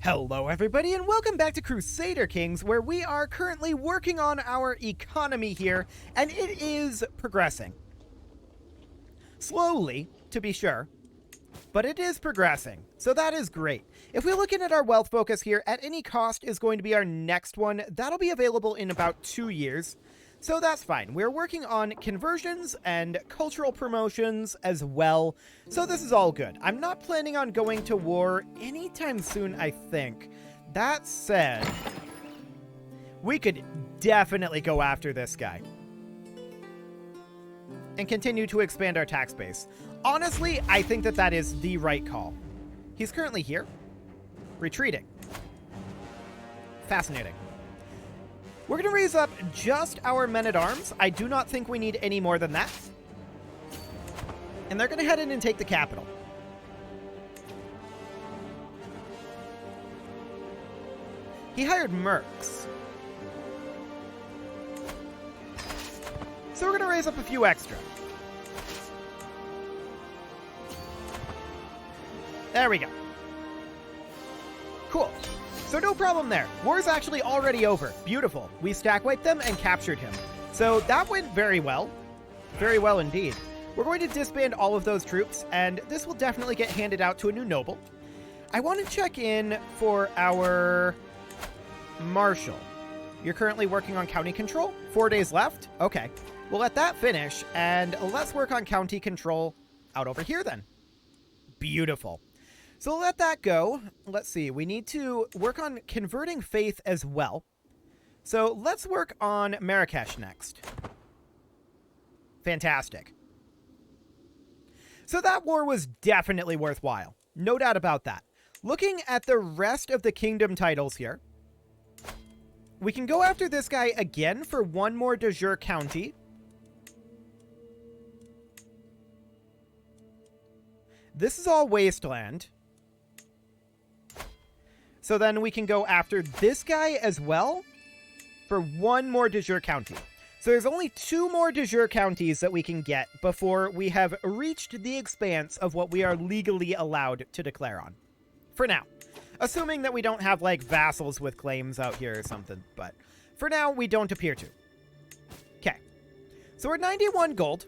Hello everybody and welcome back to Crusader Kings, where we are currently working on our economy here, and it is progressing. Slowly, to be sure, but it is progressing, so that is great. If we're looking at our wealth focus here, at any cost is going to be our next one. That'll be available in about 2 years, so that's fine. We're working on conversions and cultural promotions as well, so this is all good. I'm not planning on going to war anytime soon, I think. That said, we could definitely go after this guy and continue to expand our tax base. Honestly, I think that that is the right call. He's currently here, retreating. Fascinating. We're going to raise up just our men-at-arms. I do not think we need any more than that. And they're going to head in and take the capital. He hired mercs. So we're going to raise up a few extra. There we go. Cool. So no problem there. War's actually already over. Beautiful. We stack wiped them and captured him. So that went very well. Very well indeed. We're going to disband all of those troops, and this will definitely get handed out to a new noble. I want to check in for our marshal. You're currently working on county control? 4 days left? Okay. We'll let that finish, and let's work on county control out over here then. Beautiful. So let that go. Let's see. We need to work on converting faith as well. So let's work on Marrakesh next. Fantastic. So that war was definitely worthwhile. No doubt about that. Looking at the rest of the kingdom titles here, we can go after this guy again for one more de jure county. This is all wasteland. So then we can go after this guy as well for one more de jure county. So there's only 2 more de jure counties that we can get before we have reached the expanse of what we are legally allowed to declare on. For now. Assuming that we don't have, like, vassals with claims out here or something. But for now, we don't appear to. Okay. So we're 91 gold.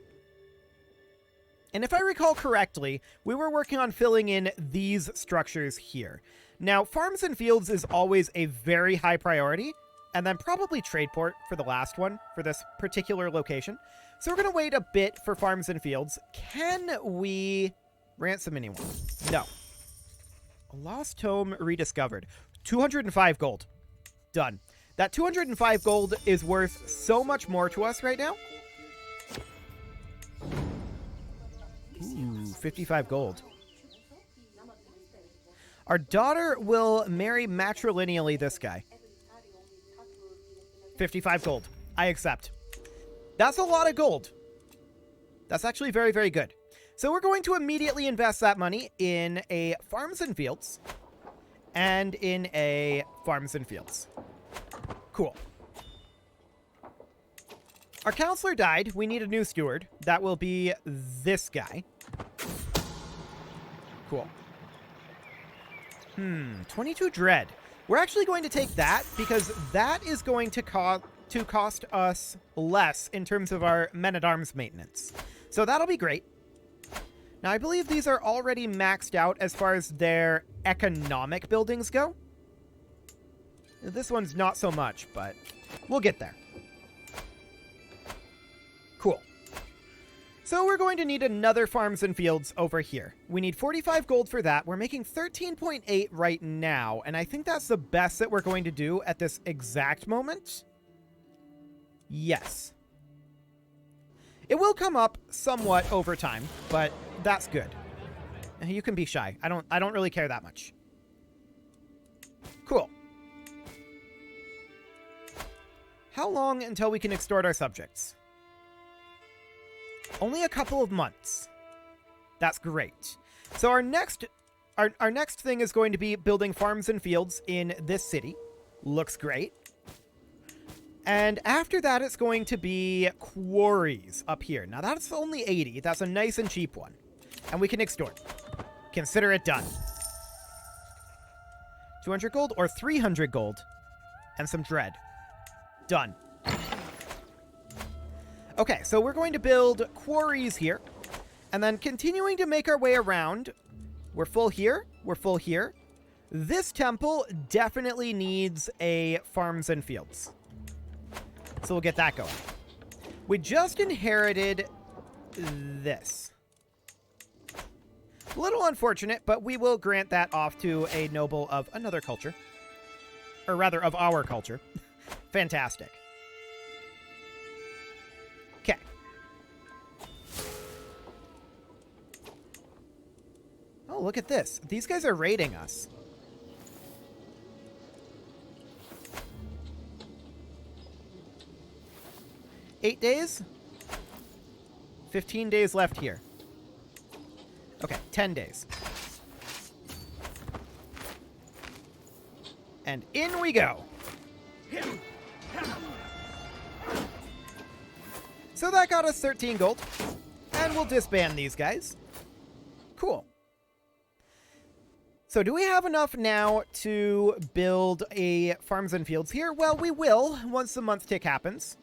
And if I recall correctly, we were working on filling in these structures here. Now, farms and fields is always a very high priority, and then probably trade port for the last one for this particular location. So we're going to wait a bit for farms and fields. Can we ransom anyone? No. A lost tome rediscovered. 205 gold. Done. That 205 gold is worth so much more to us right now. Ooh, 55 gold. Our daughter will marry matrilineally this guy. 55 gold. I accept. That's a lot of gold. That's actually very, very good. So we're going to immediately invest that money in a farms and fields and in a farms and fields. Cool. Our counselor died. We need a new steward. That will be this guy. Cool. 22 dread. We're actually going to take that because that is going to cost us less in terms of our men-at-arms maintenance. So that'll be great. Now, I believe these are already maxed out as far as their economic buildings go. This one's not so much, but we'll get there. Cool. So we're going to need another farms and fields over here. We need 45 gold for that. We're making 13.8 right now, and I think that's the best that we're going to do at this exact moment. Yes. It will come up somewhat over time, but that's good. You can be shy. I don't really care that much. Cool. How long until we can extort our subjects? Only a couple of months. That's great. So our next thing is going to be building farms and fields in this city. Looks great. And after that, it's going to be quarries up here. Now, that's only 80. That's a nice and cheap one. And we can extort. Consider it done. 200 gold or 300 gold. And some dread. Done. Okay, so we're going to build quarries here. And then continuing to make our way around. We're full here. We're full here. This temple definitely needs a farms and fields. So we'll get that going. We just inherited this. A little unfortunate, but we will grant that off to a noble of another culture. Or rather, of our culture. Fantastic. Okay. Oh, look at this. These guys are raiding us. $8 days? 15 days left here. Okay, 10 days. And in we go. So that got us 13 gold. And we'll disband these guys. Cool. So do we have enough now to build a farms and fields here? Well, we will once the month tick happens.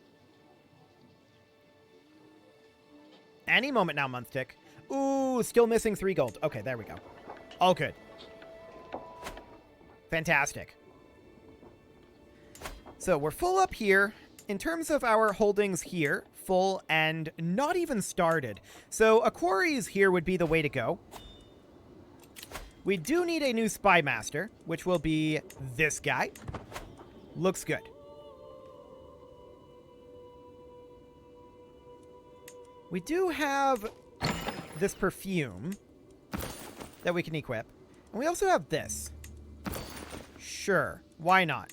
Any moment now, month tick. Ooh, still missing 3 gold. Okay, there we go. All good. Fantastic. So we're full up here. In terms of our holdings here, full and not even started. So a quarries here would be the way to go. We do need a new spy master, which will be this guy. Looks good. We do have this perfume that we can equip. And we also have this. Sure, why not?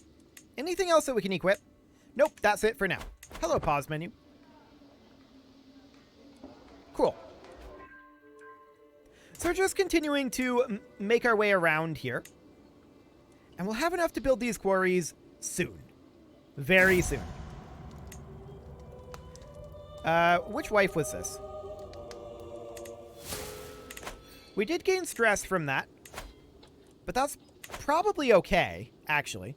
Anything else that we can equip? Nope, that's it for now. Hello, pause menu. Cool. So we're just continuing to make our way around here. And we'll have enough to build these quarries soon. Very soon. Which wife was this? We did gain stress from that. But that's probably okay, actually.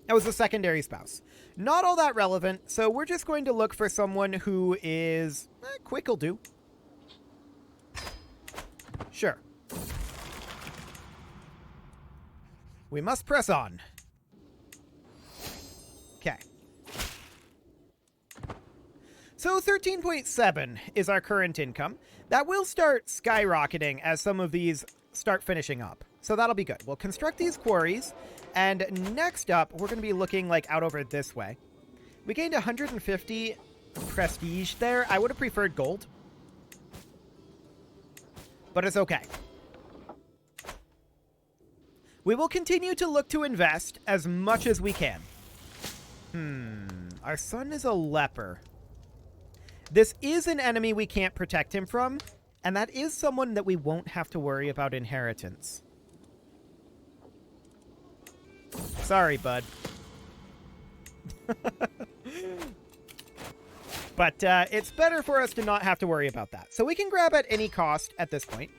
That was a secondary spouse. Not all that relevant, so we're just going to look for someone who is... quick will do. Sure. We must press on. Okay. So 13.7 is our current income. That will start skyrocketing as some of these start finishing up. So that'll be good. We'll construct these quarries. And next up, we're going to be looking like out over this way. We gained 150 prestige there. I would have preferred gold. But it's okay. We will continue to look to invest as much as we can. Our son is a leper. This is an enemy we can't protect him from, and that is someone that we won't have to worry about inheritance. Sorry, bud. But it's better for us to not have to worry about that. So we can grab at any cost at this point.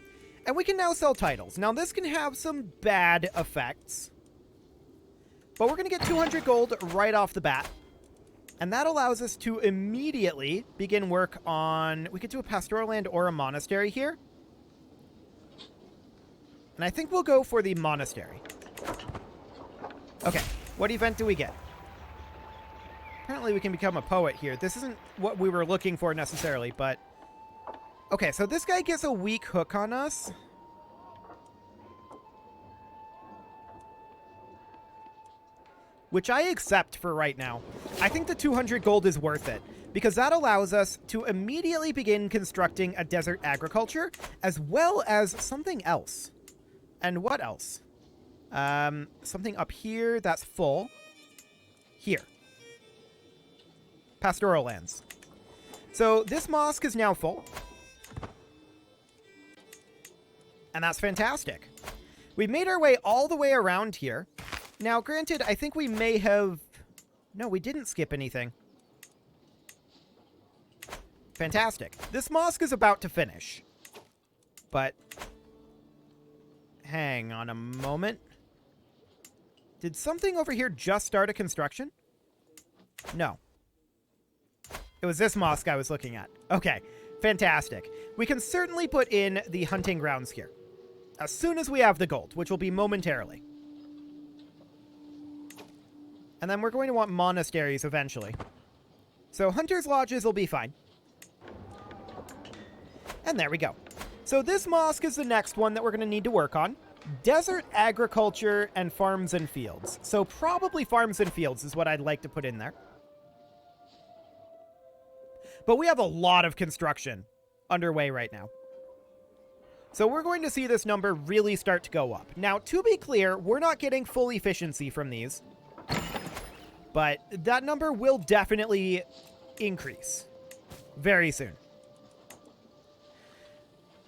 And we can now sell titles. Now, this can have some bad effects. But we're going to get 200 gold right off the bat. And that allows us to immediately begin work on... We could do a pastoral land or a monastery here. And I think we'll go for the monastery. Okay, what event do we get? Apparently we can become a poet here. This isn't what we were looking for necessarily, but... Okay, so this guy gets a weak hook on us. Which I accept for right now. I think the 200 gold is worth it, because that allows us to immediately begin constructing a desert agriculture, as well as something else. And what else? Something up here that's full. Here. Pastoral lands. So this mosque is now full. And that's fantastic. We've made our way all the way around here. Now, granted, I think we may have... No, we didn't skip anything. Fantastic. This mosque is about to finish. But... Hang on a moment. Did something over here just start a construction? No. It was this mosque I was looking at. Okay, fantastic. We can certainly put in the hunting grounds here as soon as we have the gold, which will be momentarily. And then we're going to want monasteries eventually. So hunters' lodges will be fine. And there we go. So this mosque is the next one that we're going to need to work on. Desert agriculture and farms and fields. So probably farms and fields is what I'd like to put in there. But we have a lot of construction underway right now. So we're going to see this number really start to go up. Now, to be clear, we're not getting full efficiency from these. But that number will definitely increase very soon.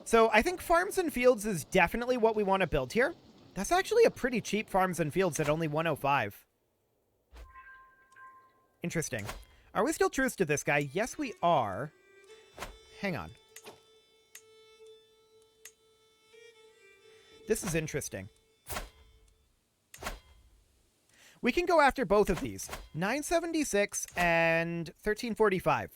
So I think farms and fields is definitely what we want to build here. That's actually a pretty cheap farms and fields at only 105. Interesting. Are we still truce to this guy? Yes, we are. Hang on. This is interesting. We can go after both of these. 976 and 1345.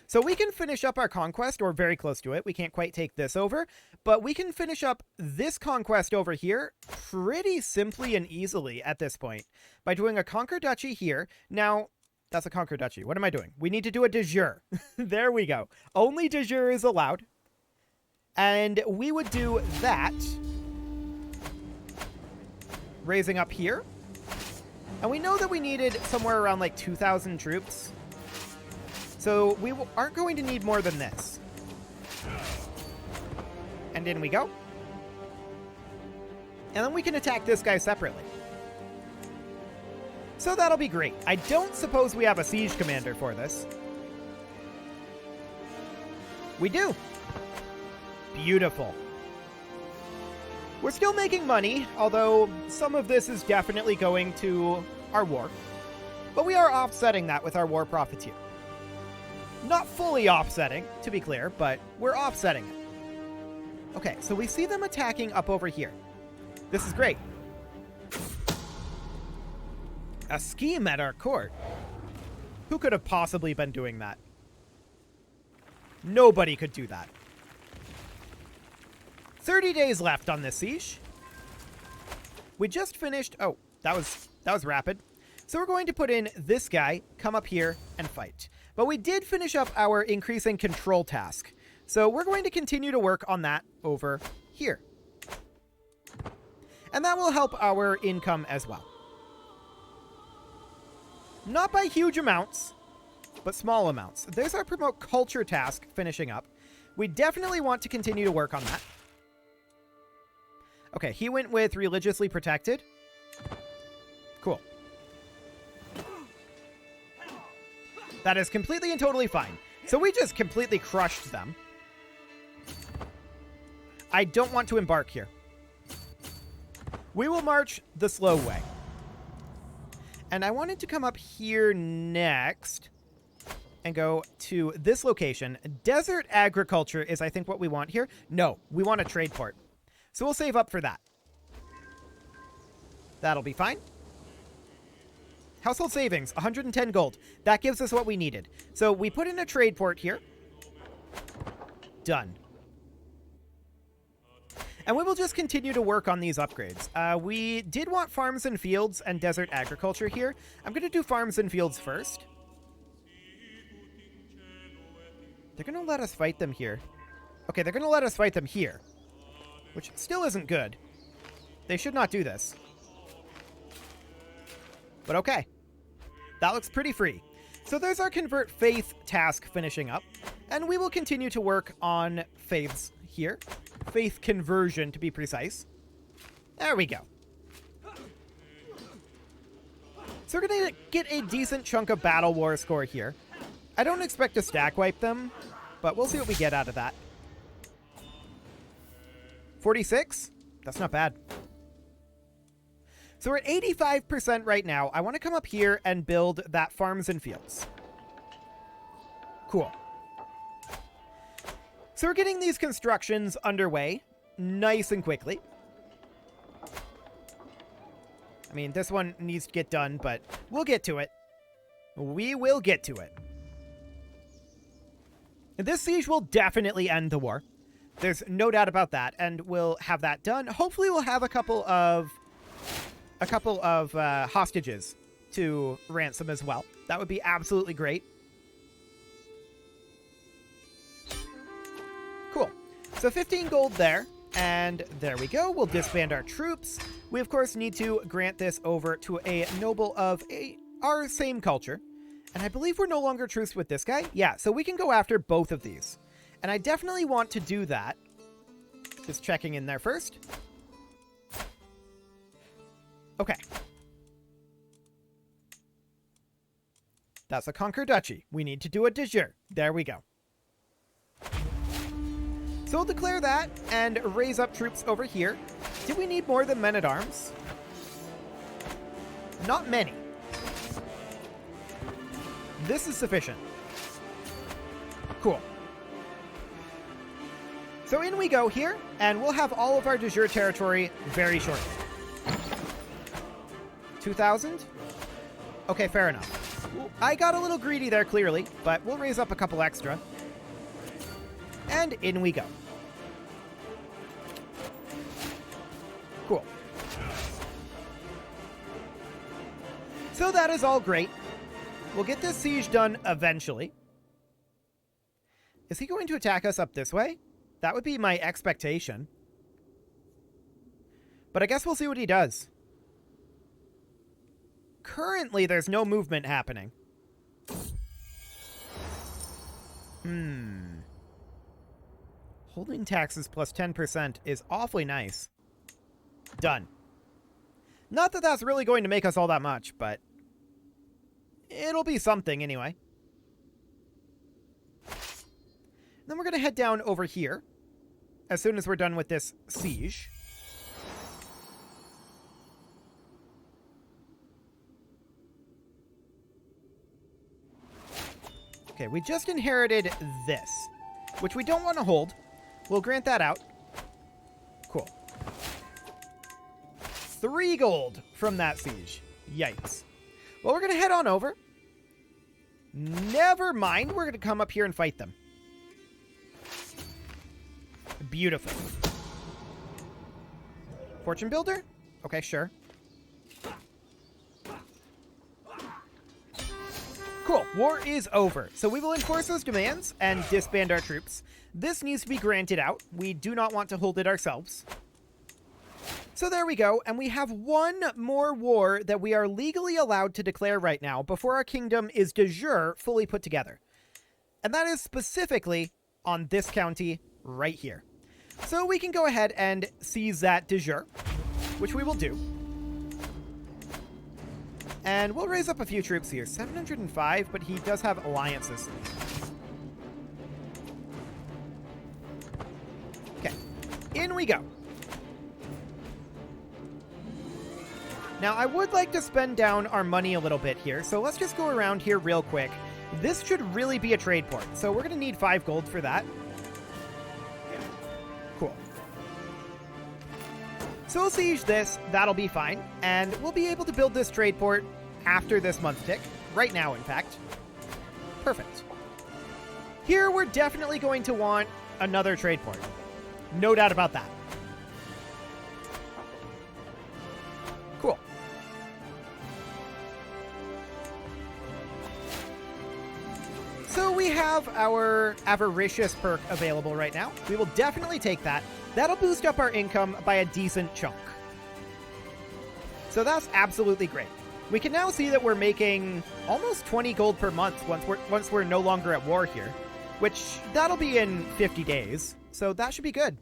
So we can finish up our conquest, or very close to it. We can't quite take this over, but we can finish up this conquest over here pretty simply and easily at this point by doing a conquer duchy here. Now, that's a conquer duchy. What am I doing? We need to do a de jure. There we go. Only de jure is allowed. And we would do that, raising up here. And we know that we needed somewhere around like 2,000 troops. So we aren't going to need more than this. And in we go. And then we can attack this guy separately. So that'll be great. I don't suppose we have a siege commander for this. We do. Beautiful. We're still making money, although some of this is definitely going to our war. But we are offsetting that with our war profiteer. Not fully offsetting, to be clear, but we're offsetting it. Okay, so we see them attacking up over here. This is great. A scheme at our court. Who could have possibly been doing that? Nobody could do that. 30 days left on this siege. We just finished... Oh, that was rapid. So we're going to put in this guy, come up here, and fight. But we did finish up our increasing control task. So we're going to continue to work on that over here. And that will help our income as well. Not by huge amounts, but small amounts. There's our promote culture task finishing up. We definitely want to continue to work on that. Okay, he went with religiously protected. Cool. That is completely and totally fine. So we just completely crushed them. I don't want to embark here. We will march the slow way. And I wanted to come up here next and go to this location. Desert agriculture is, I think, what we want here. No, we want a trade port. So we'll save up for that. That'll be fine. Household savings, 110 gold. That gives us what we needed. So we put in a trade port here. Done. And we will just continue to work on these upgrades. We did want farms and fields and desert agriculture here. I'm going to do farms and fields first. They're going to let us fight them here. Okay, they're going to let us fight them here. Which still isn't good. They should not do this. But okay. That looks pretty free. So there's our convert faith task finishing up. And we will continue to work on faiths here. Faith conversion, to be precise. There we go. So we're going to get a decent chunk of battle war score here. I don't expect to stack wipe them, but we'll see what we get out of that. 46? That's not bad. So we're at 85% right now. I want to come up here and build that farms and fields. Cool. So we're getting these constructions underway. nice and quickly. I mean, this one needs to get done, but we'll get to it. We will get to it. This siege will definitely end the war. There's no doubt about that, and we'll have that done. Hopefully we'll have a couple of hostages to ransom as well. That would be absolutely great. Cool. So 15 gold there, and there we go. We'll disband our troops. We, of course, need to grant this over to a noble of our same culture. And I believe we're no longer truce with this guy. Yeah, so we can go after both of these. And I definitely want to do that. Just checking in there first. Okay. That's a conquer duchy. We need to do a de jure. There we go. So we'll declare that and raise up troops over here. Do we need more than men-at-arms? Not many. This is sufficient. Cool. So in we go here, and we'll have all of our de jure territory very shortly. 2,000? Okay, fair enough. I got a little greedy there, clearly, but we'll raise up a couple extra. And in we go. Cool. So that is all great. We'll get this siege done eventually. Is he going to attack us up this way? That would be my expectation. But I guess we'll see what he does. Currently, there's no movement happening. Holding taxes plus 10% is awfully nice. Done. Not that that's really going to make us all that much, but it'll be something anyway. Then we're going to head down over here as soon as we're done with this siege. Okay, we just inherited this, which we don't want to hold. We'll grant that out. Cool. 3 gold from that siege. Yikes. Well, we're going to head on over. Never mind. We're going to come up here and fight them. Beautiful. Fortune builder? Okay, sure. Cool. War is over. So we will enforce those demands and disband our troops. This needs to be granted out. We do not want to hold it ourselves. So there we go, and we have one more war that we are legally allowed to declare right now before our kingdom is de jure fully put together. And that is specifically on this county right here. So we can go ahead and seize that de jure, which we will do. And we'll raise up a few troops here. 705, but he does have alliances. Okay, in we go. Now, I would like to spend down our money a little bit here, so let's just go around here real quick. This should really be a trade port, so we're going to need 5 gold for that. Cool. So we'll siege this, that'll be fine, and we'll be able to build this trade port after this month tick. Right now, in fact. Perfect. Here, we're definitely going to want another trade port. No doubt about that. Cool. So we have our avaricious perk available right now. We will definitely take that. That'll boost up our income by a decent chunk. So that's absolutely great. We can now see that we're making almost 20 gold per month once we're no longer at war here, which that'll be in 50 days. So that should be good.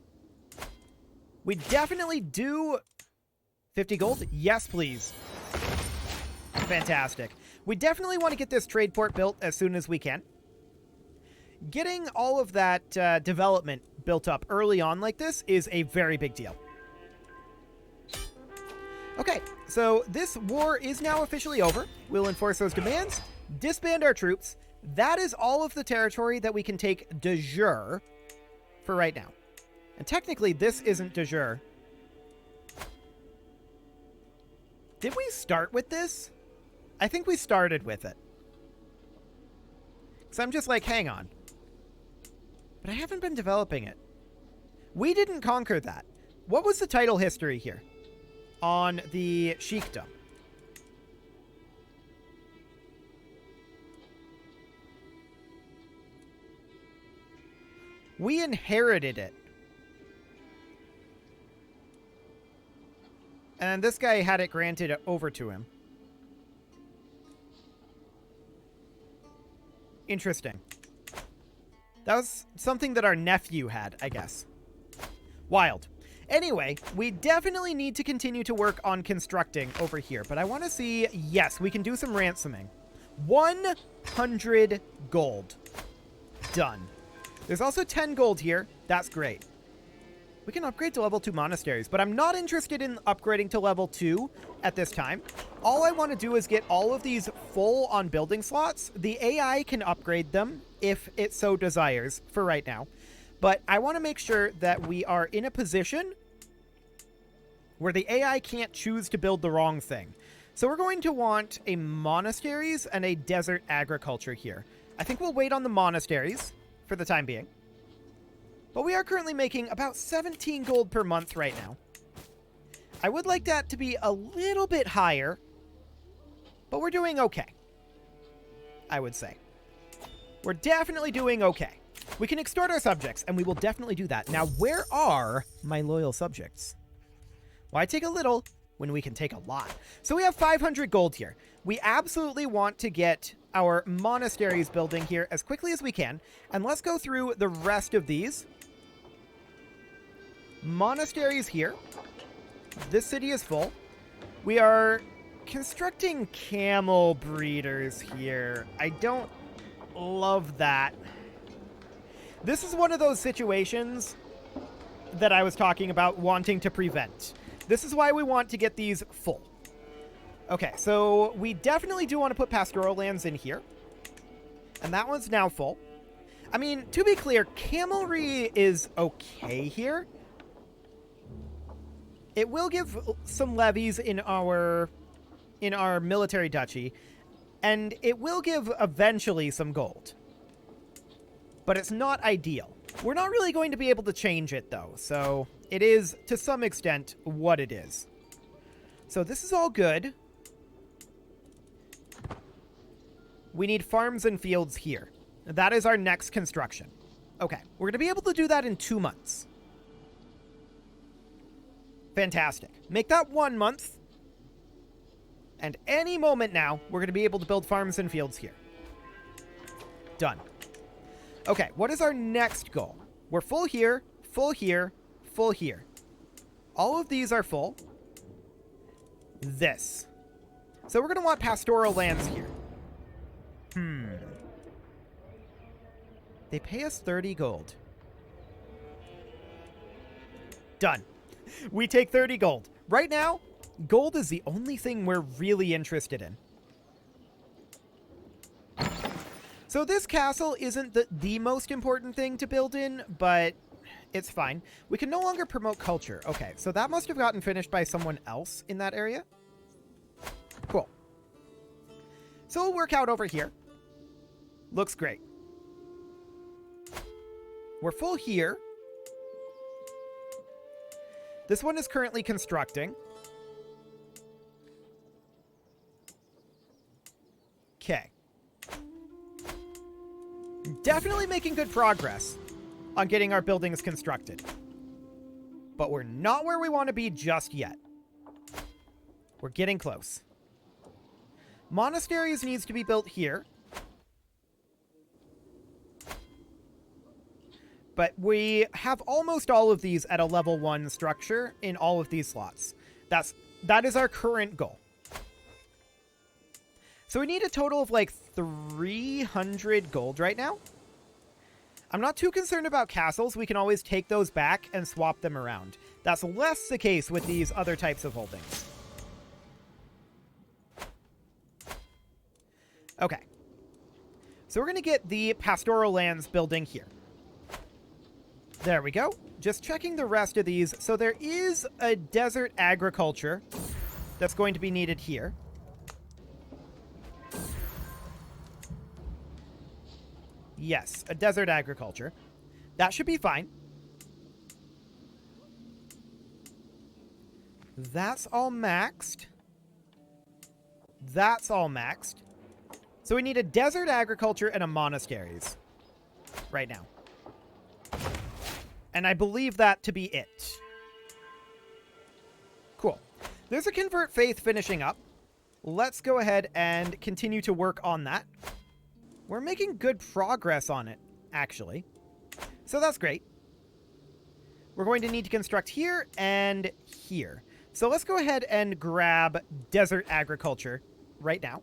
We definitely do 50 gold. Yes, please. Fantastic. We definitely want to get this trade port built as soon as we can. Getting all of that development built up early on like this is a very big deal. Okay, so this war is now officially over. We'll enforce those demands, disband our troops. That is all of the territory that we can take de jure for right now. And technically, this isn't de jure. Did we start with this? I think we started with it. So I'm just like, hang on. But I haven't been developing it. We didn't conquer that. What was the title history here? On the sheikdom. We inherited it. And this guy had it granted over to him. Interesting. That was something that our nephew had, I guess. Wild. Anyway, we definitely need to continue to work on constructing over here. But I want to see... Yes, we can do some ransoming. 100 gold. Done. There's also 10 gold here. That's great. We can upgrade to level 2 monasteries, but I'm not interested in upgrading to level 2 at this time. All I want to do is get all of these full on building slots. The AI can upgrade them if it so desires for right now. But I want to make sure that we are in a position where the AI can't choose to build the wrong thing. So we're going to want a monasteries and a desert agriculture here. I think we'll wait on the monasteries for the time being. But we are currently making about 17 gold per month right now. I would like that to be a little bit higher, but we're doing okay, I would say. We're definitely doing okay. We can extort our subjects, and we will definitely do that. Now, where are my loyal subjects? Why take a little when we can take a lot? So we have 500 gold here. We absolutely want to get our monasteries building here as quickly as we can. And let's go through the rest of these. Monasteries here. This city is full. We are constructing camel breeders here. I don't love that. This is one of those situations that I was talking about wanting to prevent. This is why we want to get these full. Okay, so we definitely do want to put pastoral lands in here. And that one's now full. I mean, to be clear, camelry is okay here. It will give some levies in our military duchy, and it will give eventually some gold. But it's not ideal. We're not really going to be able to change it, though, so it is, to some extent, what it is. So this is all good. We need farms and fields here. That is our next construction. Okay, we're going to be able to do that in 2 months. Fantastic. Make that 1 month. And any moment now, we're going to be able to build farms and fields here. Done. Okay, what is our next goal? We're full here, full here, full here. All of these are full. This. So we're going to want pastoral lands here. They pay us 30 gold. Done. We take 30 gold. Right now, gold is the only thing we're really interested in. So this castle isn't the most important thing to build in, but it's fine. We can no longer promote culture. Okay, so that must have gotten finished by someone else in that area. Cool. So we'll work out over here. Looks great. We're full here. This one is currently constructing. Okay. Definitely making good progress on getting our buildings constructed. But we're not where we want to be just yet. We're getting close. Monasteries needs to be built here. But we have almost all of these at a level 1 structure in all of these slots. That is our current goal. So we need a total of like 300 gold right now. I'm not too concerned about castles. We can always take those back and swap them around. That's less the case with these other types of holdings. Okay. So we're going to get the pastoral lands building here. There we go. just checking the rest of these. So there is a desert agriculture that's going to be needed here. Yes, a desert agriculture. That should be fine. That's all maxed. That's all maxed. So we need a desert agriculture and a monasteries right now. And I believe that to be it. Cool. There's a convert faith finishing up. Let's go ahead and continue to work on that. We're making good progress on it, actually. So that's great. We're going to need to construct here and here. So let's go ahead and grab desert agriculture right now.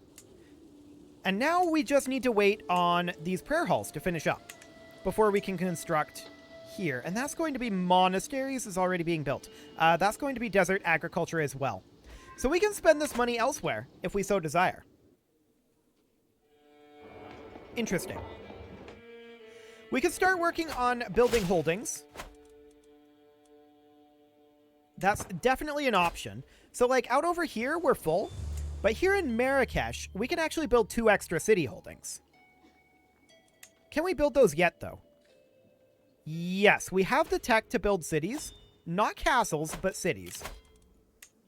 And now we just need to wait on these prayer halls to finish up before we can construct here. And that's going to be monasteries is already being built. That's going to be desert agriculture as well. So we can spend this money elsewhere if we so desire. Interesting. We can start working on building holdings. That's definitely an option. So like out over here, we're full. But here in Marrakesh, we can actually build 2 extra city holdings. Can we build those yet, though? Yes, we have the tech to build cities. Not castles, but cities.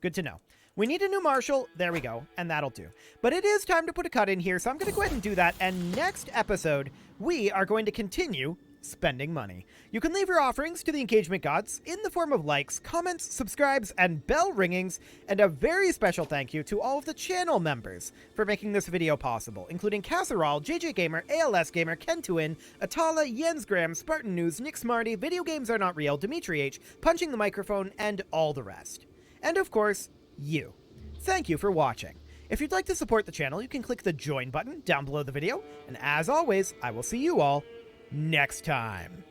Good to know. We need a new marshal. There we go. And that'll do. But it is time to put a cut in here, so I'm going to go ahead and do that. And next episode, we are going to continue spending money. You can leave your offerings to the engagement gods in the form of likes, comments, subscribes, and bell ringings, and a very special thank you to all of the channel members for making this video possible, including Casserole, JJ Gamer, ALS Gamer, Kentuin, Atala, Jensgram, Spartan News, Nick Smarty, Video Games Are Not Real, Dimitri H, Punching the Microphone, and all the rest. And of course, you. Thank you for watching. If you'd like to support the channel, you can click the join button down below the video, and as always, I will see you all next time.